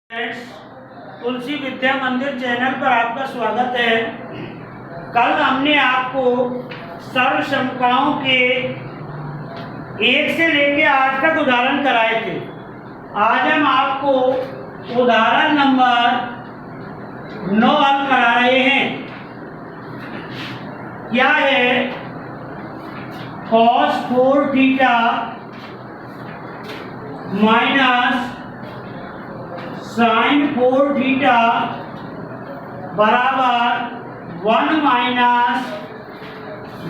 Friends, तुलसी विद्या मंदिर channel पर आपका स्वागत है। कल हमने आपको सर्व समकाओं के 1 से लेकर 8 तक उदाहरण कराए थे। आज हम आपको उदाहरण नंबर 9 हल करा रहे हैं। क्या है? cos 4 theta minus sine 4 theta बराबर 1 माइनस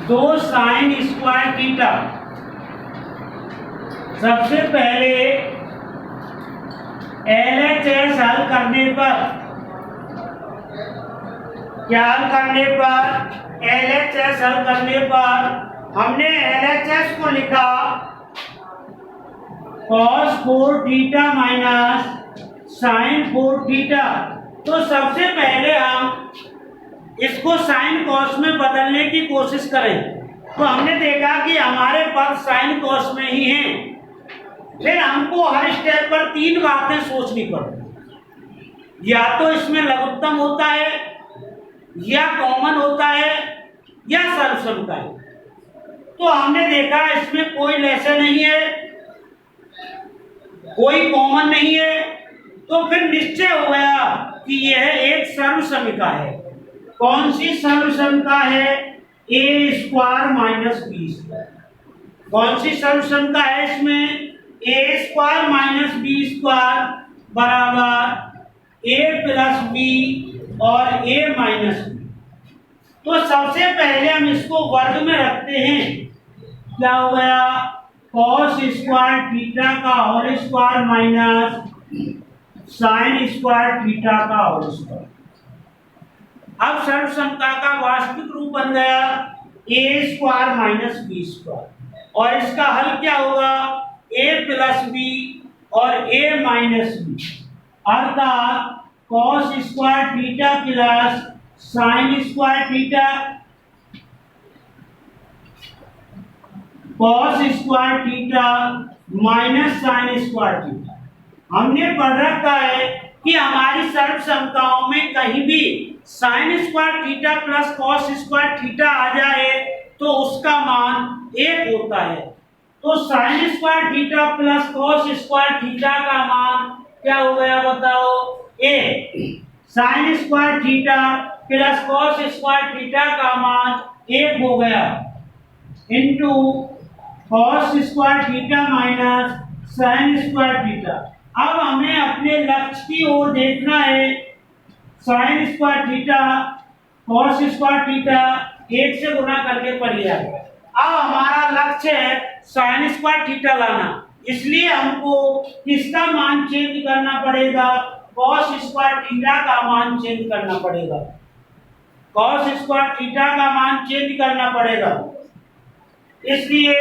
2 साइन स्क्वायर थीटा। सबसे पहले LHS हल करने पर क्या हल करने पर LHS हल करने पर हमने LHS को लिखा cos 4 theta minus sine 4 theta. तो सबसे पहले हम इसको साइन कॉस में बदलने की कोशिश करें तो हमने देखा कि हमारे पास साइन कॉस में ही है। फिर हमको हर स्टेप पर 3 बातें सोचनी पड़ती। या तो इसमें लघुत्तम होता है, या कॉमन होता है, या सर्वसम का है। तो हमने देखा इसमें कोई लेसन नहीं है, कोई कॉमन नहीं है। तो फिर निश्चय हो गया कि यह एक सर्वसमिका है। कौन सी सर्वसमिका है? ए स्क्वायर माइनस बी स्क्वायर। कौन सी सर्वसमिका है इसमें? ए स्क्वायर माइनस बी स्क्वायर बराबर ए प्लस बी और ए माइनस बी। तो सबसे पहले हम इसको वर्ग में रखते हैं। क्या हो गया? कॉस स्क्वायर थीटा का whole square minus sine square theta का होल स्क्वायर। अब सर्वसमता का वास्तविक रूप बन गया A square minus B square, और इसका हल क्या होगा? ए प्लस बी और ए माइनस बी, अर्थात cos square theta plus sine square theta, cos square theta minus sine square theta. हमने पढ़ रखा है कि हमारी सर्वसमताओं में कहीं भी sine square theta plus cos square theta आ जाए तो उसका मान 1 होता है। तो sine square theta plus cos square theta का मान क्या हो गया बताओ? A. Sine square theta plus cos square theta का मान 1 हो गया into cos square theta minus sine square theta. अब हमें अपने लक्ष्य की ओर देखना है। Sine square theta cos square theta 1 से गुना करके पढ़ लिया। अब हमारा लक्ष्य है साइन स्क्वायर थीटा लाना, इसलिए हमको किसका मान चेंज करना पड़ेगा? कॉस स्क्वायर थीटा का मान चेंज करना पड़ेगा। कॉस स्क्वायर थीटा का मान चेंज करना पड़ेगा, इसलिए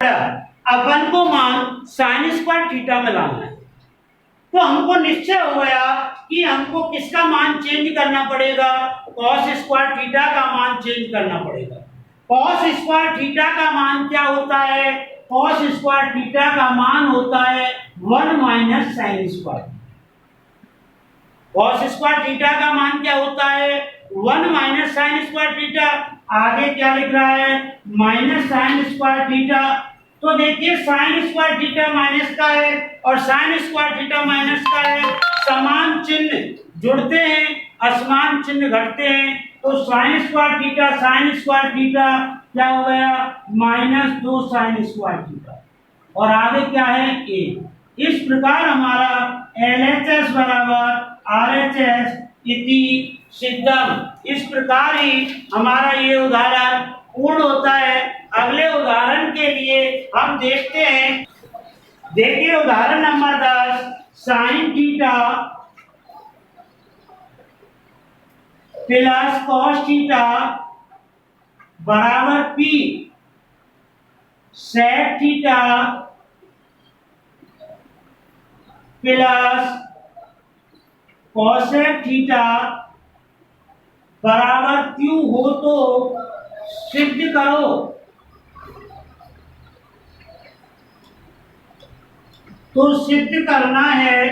अपन को मान साइन स्क्वायर थीटा में लाना है। तो हमको निश्चय हो गया कि हमको किसका मान चेंज करना पड़ेगा? कॉस स्क्वायर थीटा का मान चेंज करना पड़ेगा। कॉस स्क्वायर थीटा का मान क्या होता है? कॉस स्क्वायर थीटा का मान होता है 1 minus sine square. Cos square theta का मान क्या होता है? 1 माइनस साइन स्क्वायर थीटा। आगे क्या लिख रहा है? Minus sine square theta. तो देखिए साइन स्क्वायर थीटा माइनस का है और साइन स्क्वायर थीटा माइनस का है, समान चिन्ह जुड़ते हैं, असमान चिन्ह घटते हैं। तो साइन स्क्वायर थीटा क्या हो गया? माइनस 2 साइन स्क्वायर थीटा, और आगे क्या है? ए। इस प्रकार हमारा LHS बराबर RHS इति सिद्धम। इस प्रकार ही हमारा ये उदाहरण पूर्ण होता है। अगले उदाहरण के लिए हम देखते हैं। देखिए उदाहरण number 10, sine theta plus cos theta बराबर P, sec theta plus cosec theta बराबर Q हो तो सिद्ध करो। तो सिद्ध करना है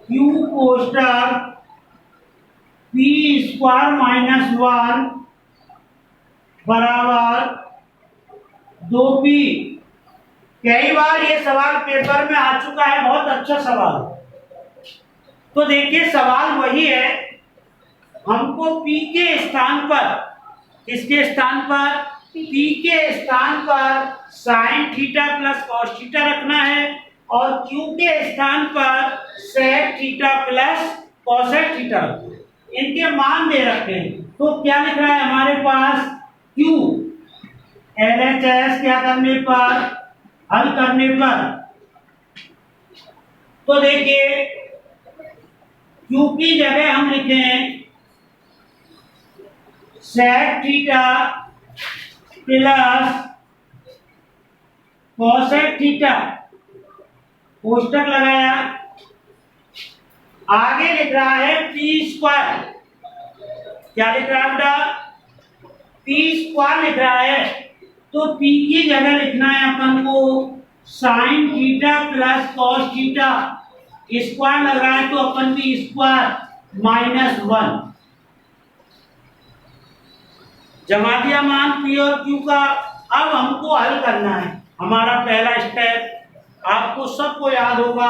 क्यू कोष्टक पी स्क्वायर माइनस 1 बराबर 2p। कई बार ये सवाल पेपर में आ चुका है, बहुत अच्छा सवाल। तो देखिए सवाल वही है, हमको p के स्थान पर, किसके स्थान पर, p के स्थान पर sine theta plus cos theta रखना है और q के स्थान पर sec theta plus cosec theta रखना है। इनके मान दे रखे हैं। तो क्या लिख रहा है हमारे पास, q LHS क्या करने पर, हल करने पर, तो देखिए q की जगह हम लिखें sec theta plus cosec theta, कोष्टक लगाया, आगे लिख रहा है पी स्क्वायर, क्या लिख रहा है बेटा, पी स्क्वायर लिख रहा है। तो पी की जगह लिखना है अपन को sign theta plus cos theta, square लग रहा है तो अपन भी स्क्वायर माइनस 1, जमा दिया मान पी और क्यू का। अब हमको हल करना है। हमारा पहला स्टेप, आपको सबको याद होगा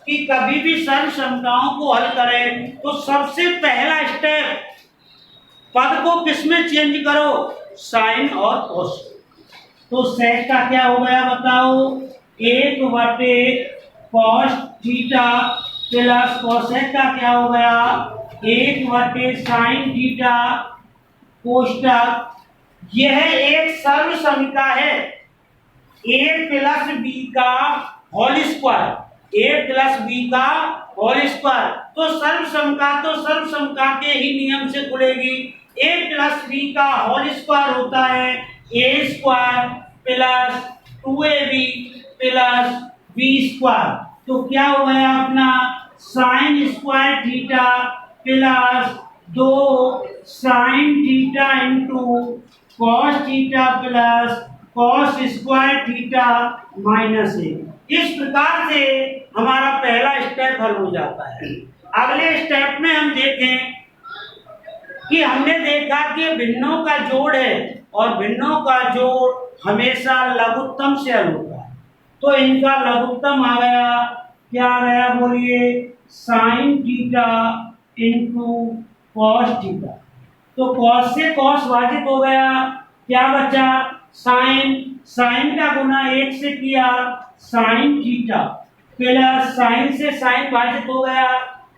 कि कभी भी सर्व समताओं को हल करें तो सबसे पहला स्टेप, पद को किसमें चेंज करो, साइन और कोस। तो सेक का क्या हो गया बताओ, 1/कॉस थीटा प्लस कोसेक का क्या हो गया, 1/साइन थीटा कोष्टक। यह एक सर्व समीकरण है, a प्लस बी का whole square, a plus B का होल स्क्वायर। तो सर्व समीकरण तो सर्व समीकरण के ही नियम से खुलेगी। a प्लस बी का होल स्क्वायर होता है a square plus 2ab plus b square. तो क्या हो गया अपना, sign square theta plus 2 sine theta into cos theta plus cos square theta minus 1। इस प्रकार से हमारा पहला स्टेप हल हो जाता है। अगले स्टेप में हम देखें कि हमने देखा कि भिन्नों का जोड़ है और भिन्नों का जोड़ हमेशा लघुत्तम से हल होता है। तो इनका लघुत्तम आ गया, क्या आ गया बोलिए, sign theta into cos theta. तो कॉस से कॉस भाजित हो गया, क्या बचा, साइन, साइन का गुना 1 से किया साइन थीटा प्लस साइन से साइन भाजित हो गया,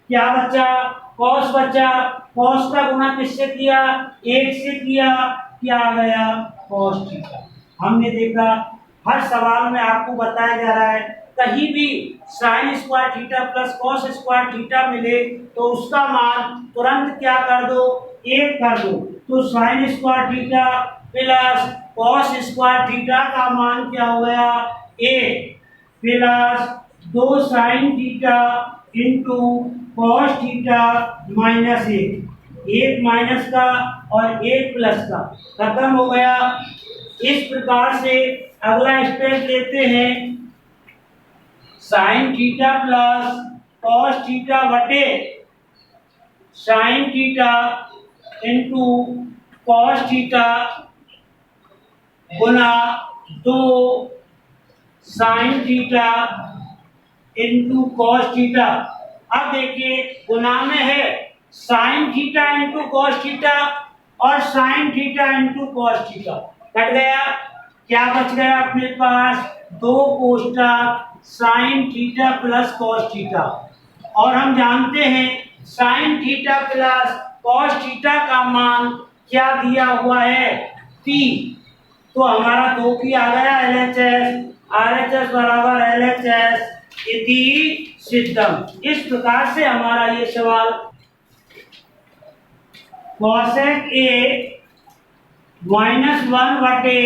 क्या बचा, कॉस बचा, कॉस का गुना किससे किया, 1 से किया, क्या आ गया, कॉस थीटा। हमने देखा हर सवाल में आपको बताया जा रहा है कहीं भी sine square theta plus cos square theta मिले तो उसका मान तुरंत क्या कर दो, 1 कर दो। तो sine square theta plus cos square theta का मान क्या हो गया, 1 plus 2 sine theta into cos theta minus 1, 1 minus का और 1 प्लस का खत्म हो गया। इस प्रकार से अगला स्टेप लेते हैं, sine theta plus cos theta बटे sine theta into cos theta गुना 2 sine theta into cos theta. अब देखिए गुना में है sine theta into cos theta और sine theta into cos theta, कट गया, क्या बच गया अपने पास, 2 कोष्टक sine theta plus cos theta. और हम जानते हैं sine theta plus cos theta का मान क्या दिया हुआ है, p। तो हमारा 2p आ गया LHS, RHS बराबर LHS इति सिद्धम। इस प्रकार से हमारा ये सवाल कॉसेक a माइनस 1 बटे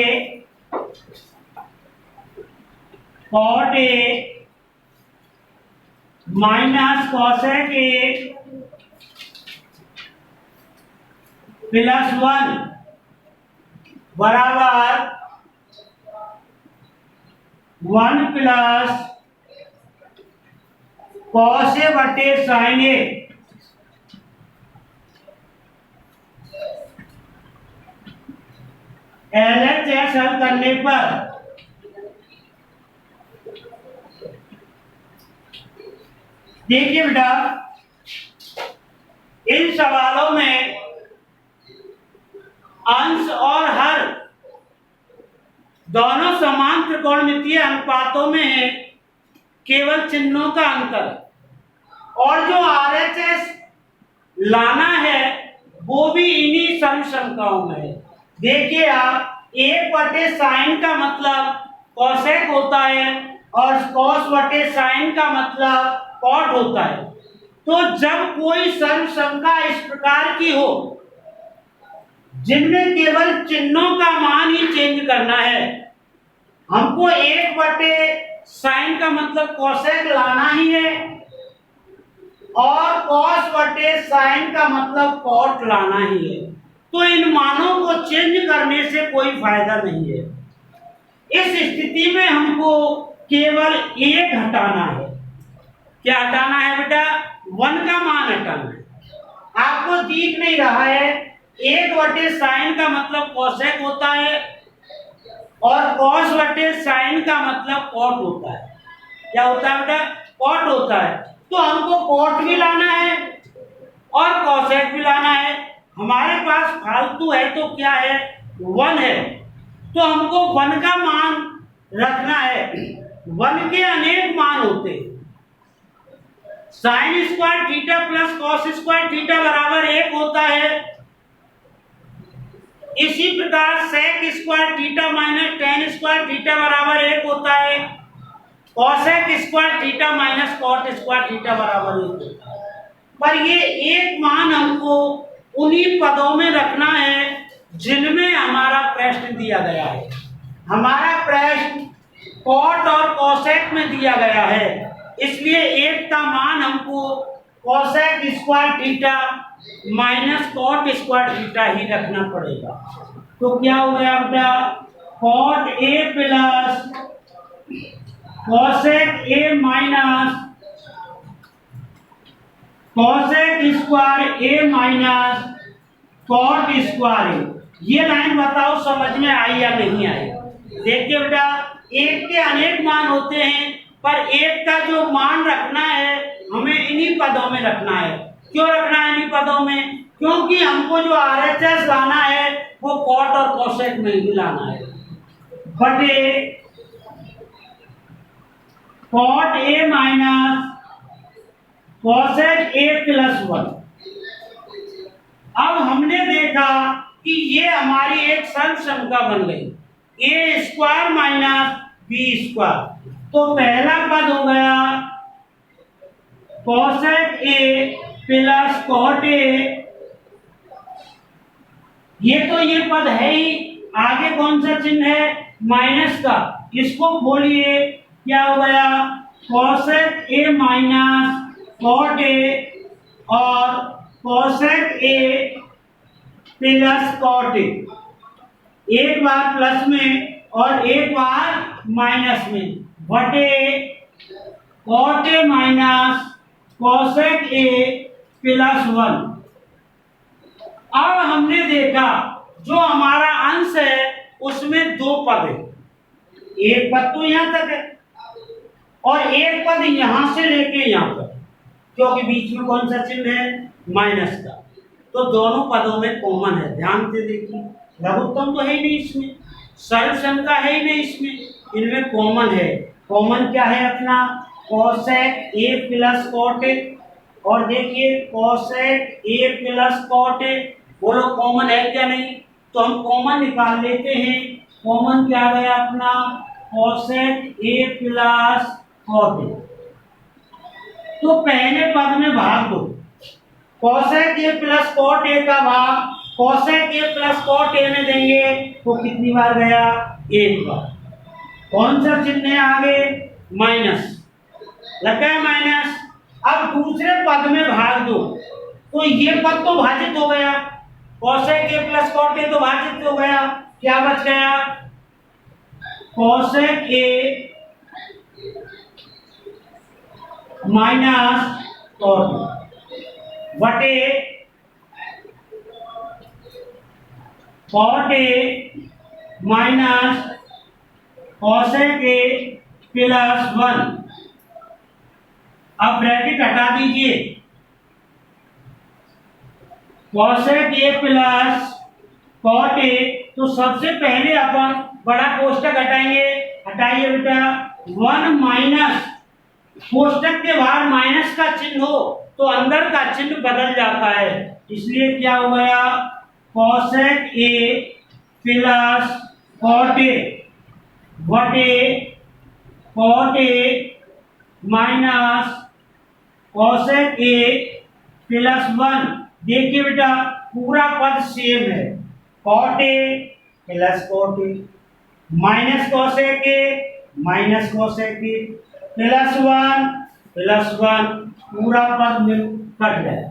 cot a minus cosec a plus 1 बराबर 1 प्लस कॉस ए बटे साइन ए LHS हल करने पर देखिए बेटा, इन सवालों में अंश और हर दोनों समान त्रिकोणमितीय अनुपातों में है, केवल चिन्हों का अंतर है। और जो RHS लाना है वो भी इन्हीं सर्वसंख्याओं में है। देखिए आप, एक बटे साइन का मतलब कोसेक होता है और कॉस बटे साइन का मतलब कॉट होता है। तो जब कोई सर्वसंख्या इस प्रकार की हो जिनमें केवल चिन्हों का मान ही चेंज करना है, हमको एक बटे साइन का मतलब कोसेक लाना ही है और कॉस बटे साइन का मतलब कॉट लाना ही है। तो इन मानों को चेंज करने से कोई फायदा नहीं है। इस स्थिति में हमको केवल एक हटाना है। क्या हटाना है बेटा? 1 का मान हटाना है। आपको दिख नहीं रहा है, एक बटे साइन का मतलब कोसेक होता है और कॉस बटे साइन का मतलब कॉट होता है। क्या होता है बेटा? कॉट होता है। तो हमको कॉट भी लाना है और कोसेक भी लाना है। हमारे पास फालतू है तो क्या है? 1 है। तो हमको 1 का मान रखना है। 1 के अनेक मान होते हैं। Sine square theta plus cos square theta बराबर 1 होता है। इसी प्रकार sec square theta minus tan square theta बराबर 1 होता है। Cosec square theta minus cot square theta बराबर 1 होता है। पर ये एक मान हमको उन्हीं पदों में रखना है जिनमें हमारा प्रश्न दिया गया है। हमारा प्रश्न कॉट और कॉसेक में दिया गया है, इसलिए एक का मान हमको cosec square theta minus cot square theta ही रखना पड़ेगा। तो क्या हो गया बेटा? Cot A plus cosec A minus cosec square A minus cot square A. ये लाइन बताओ समझ में आई या नहीं आई? देखिए बेटा, एक के अनेक मान होते हैं पर एक का जो मान रखना है हमें इन्हीं पदों में रखना है। क्यों रखना है इन्हीं पदों में? क्योंकि हमको जो RHS लाना है वो कॉट और कॉसेक में ही लाना है। बटे cot A minus cosec A plus 1। अब हमने देखा कि ये हमारी एक सर्वसंख्या बन गई, A square minus B square. तो पहला पद हो गया cosec A plus cot A. ये पद है ही। आगे कौन सा चिन्ह है? माइनस का। इसको खोलिए, क्या हो गया? Cosec A minus cot A और cosec A plus cot A. एक बार प्लस में और एक बार माइनस में, बटे cot A minus cosec A plus 1। अब हमने देखा जो हमारा अंश है उसमें 2 पद है। एक पद तो यहां तक है और एक पद यहां से लेके यहां तक, क्योंकि बीच में कौन सा चिन्ह है? माइनस का। तो दोनों पदों में कॉमन है। ध्यान से देखिए, लघुत्तम तो है ही नहीं इसमें, सर्वसंख्या है ही नहीं इसमें, इनमें कॉमन है। कॉमन क्या है अपना? Cosec A plus cot A. और देखिए cosec A plus cot A, बोलो कॉमन है क्या नहीं? तो हम कॉमन निकाल लेते हैं। कॉमन क्या आ गया अपना? Cosec A plus cot A. तो पहले पद में भाग दो। Cosec A plus cot A का भाग cosec A plus cot A में देंगे तो कितनी बार गया? 1 बार। कौन सा चिन्ह है आगे? माइनस लगा है, माइनस। अब दूसरे पद में भाग दो तो ये पद तो भाजित हो गया, cosec A plus cot A तो भाजित हो गया। क्या बच गया? कॉसेक ए माइनस कॉट बटे cot A minus cosec A plus 1। अब ब्रैकेट हटा दीजिए, cosec A plus cot A, तो सबसे पहले अपन बड़ा कोष्टक हटाएंगे। हटाइए बेटा, 1 माइनस, कोष्टक के बाहर माइनस का चिन्ह हो तो अंदर का चिन्ह बदल जाता है, इसलिए क्या हो गया, cosec A plus cot A बटे cot A minus cosec A plus 1। देखिए बेटा, पूरा पद सेम है, cot A plus cot A minus cosec A minus cosec A plus 1 पूरा पद में कट गया।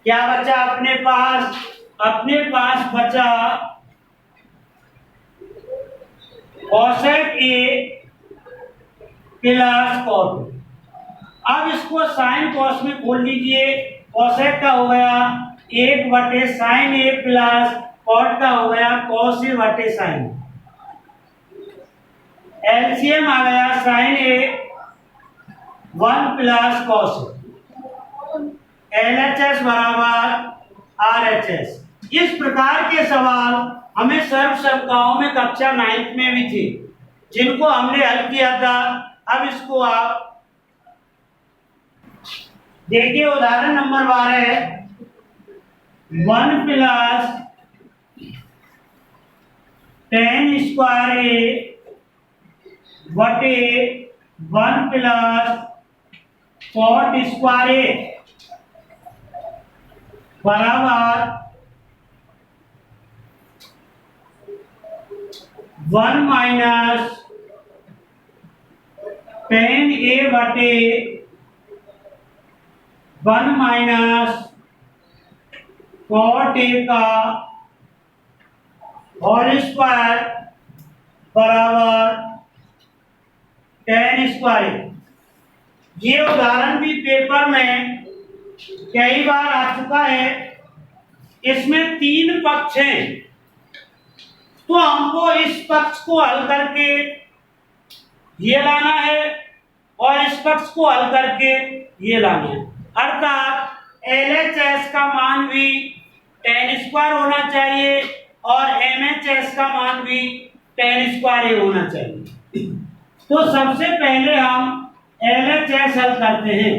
क्या बचा अपने पास? अपने पास बचा cosec A plus cot A. अब इसको साइन कॉस में खोल लीजिए। कॉसेक का हो गया 1 बटे साइन ए प्लस कॉट का हो गया कॉस ए बटे साइन। एलसीएम आ गया साइन ए 1 प्लस कॉस। एलएचएस बराबर आरएचएस। इस प्रकार के सवाल हमें सर्व समकाओं में कक्षा 9th में भी थे, जिनको हमने हल किया था। अब इसको आप देखिए, उदाहरण नंबर 12, 1 प्लस tan स्क्वायर ए बटे 1 प्लस कॉट स्क्वायर ए बराबर 1 माइनस tan ए बटे 1 माइनस कॉट ए का होल स्क्वायर बराबर tan स्क्वायर। ये उदाहरण भी पेपर में कई बार आ चुका है। इसमें 3 पक्ष हैं, तो हमको इस पक्ष को हल करके ये लाना है और इस पक्ष को हल करके ये लाना है। अर्थात एलएचएस का मान भी tan स्क्वायर होना चाहिए और एमएचएस का मान भी tan स्क्वायर होना चाहिए। तो सबसे पहले हम एलएचएस हल करते हैं।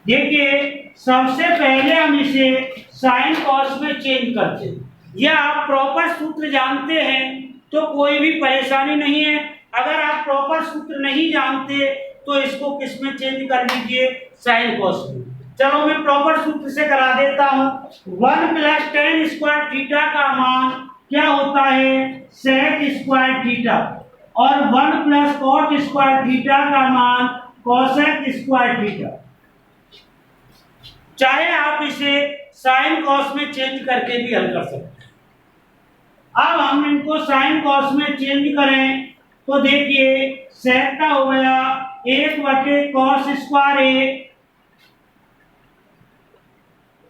देखिए, सबसे पहले हम इसे साइन कॉस में चेंज करते हैं। या आप प्रॉपर सूत्र जानते हैं तो कोई भी परेशानी नहीं है। अगर आप प्रॉपर सूत्र नहीं जानते तो इसको किस में चेंज कर लीजिए, साइन कॉस में। चलो मैं प्रॉपर सूत्र से करा देता हूं। 1 प्लस tan स्क्वायर थीटा का मान क्या होता है, sec स्क्वायर थीटा, और 1 प्लस कॉट स्क्वायर थीटा का मान cosec स्क्वायर थीटा। चाहे आप इसे साइन कॉस में चेंज करके भी हल कर सकते हैं। अब हम इनको साइन कॉस में चेंज करें तो देखिए, sec का हो गया 1 बटे कॉस स्क्वायर ए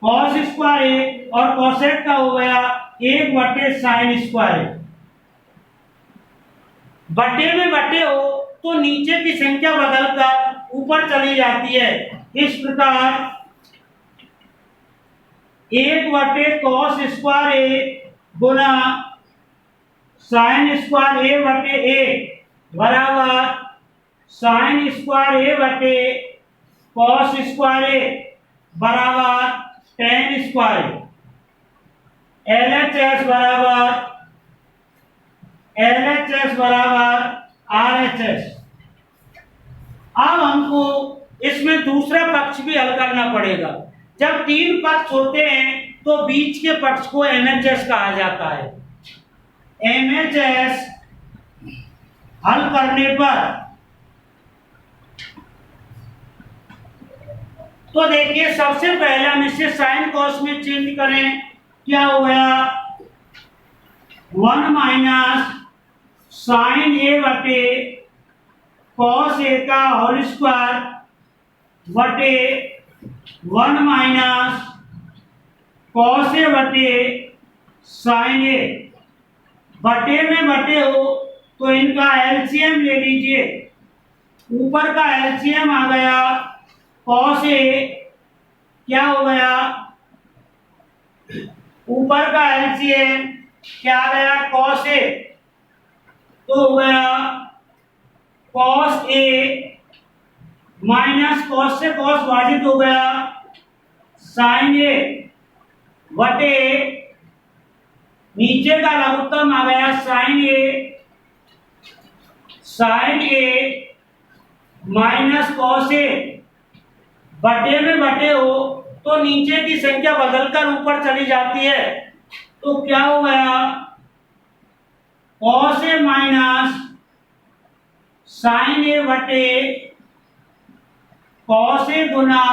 और cosec का हो गया 1 बटे साइन स्क्वायर ए। बटे में बटे हो तो नीचे की संख्या बदलकर ऊपर चली जाती है। इस प्रकार 1 बटे कॉस स्क्वायर ए गुना साइन स्क्वायर ए बटे ए बराबर साइन स्क्वायर ए बटे कॉस स्क्वायर ए बराबर tan स्क्वायर। एलएचएस बराबर आरएचएस। अब हमको इसमें दूसरा पक्ष भी हल करना पड़ेगा। जब 3 पक्ष होते हैं तो बीच के पक्ष को एमएचएस कहा जाता है। एमएचएस हल करने पर तो देखिए, सबसे पहले हम इसे साइन कॉस में चेंज करें। क्या हो गया, 1 माइनस साइन ए बटे कॉस ए का होल स्क्वायर बटे 1 माइनस कॉस ए बटे साइन ए। बटे में बटे हो तो इनका एलसीएम ले लीजिए। ऊपर का एलसीएम आ गया कॉस ए, क्या हो गया, ऊपर का एलसीएम क्या आ गया कॉस ए, तो हो गया कॉस ए माइनस कॉस से कॉस विभाजित हो गया साइन ए बटे नीचे का लघुत्तम आ गया sign A minus cos A. बटे में बटे हो तो नीचे की संख्या बदलकर ऊपर चली जाती है, तो क्या हो गया कॉस ए माइनस साइन ए बटे कॉस ए गुना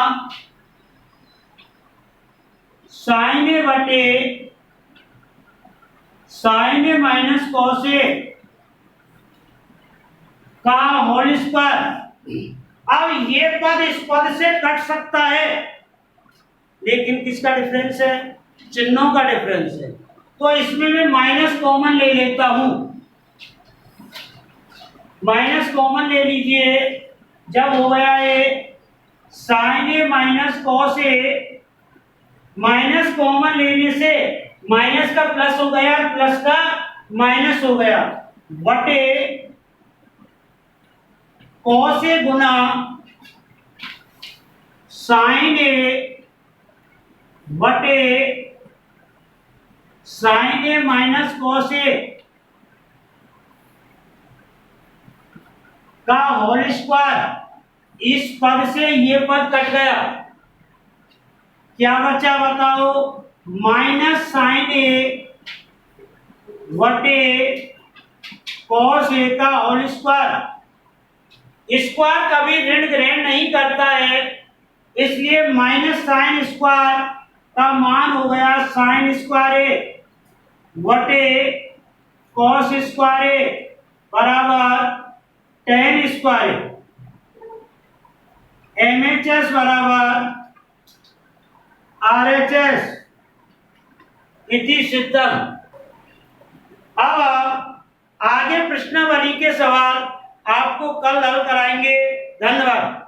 साइन ए बटे sign A minus cos A का होल स्क्वायर। अब ये पद इस पद से कट सकता है, लेकिन किसका डिफरेंस है, चिन्हों का डिफरेंस है, तो इसमें मैं माइनस कॉमन ले लेता हूं। माइनस कॉमन ले लीजिए, जब हो गया ये sign A minus cos A, minus common लेने से माइनस का प्लस हो गया, प्लस का माइनस हो गया, बटे कॉस ए गुना साइन ए बटे sign A minus cos A का होल स्क्वायर। इस पद से ये पद कट गया, क्या बचा बताओ, माइनस साइन ए बटे कॉस ए का होल स्क्वायर। स्क्वायर कभी ऋण ग्रहण नहीं करता है, इसलिए माइनस साइन स्क्वायर का मान हो गया साइन स्क्वायर ए बटे कॉस स्क्वायर ए बराबर टेन स्क्वायर। MHS बराबर RHS इति सिद्धम। अब आगे प्रश्नावली के सवाल आपको कल हल कराएंगे। धन्यवाद।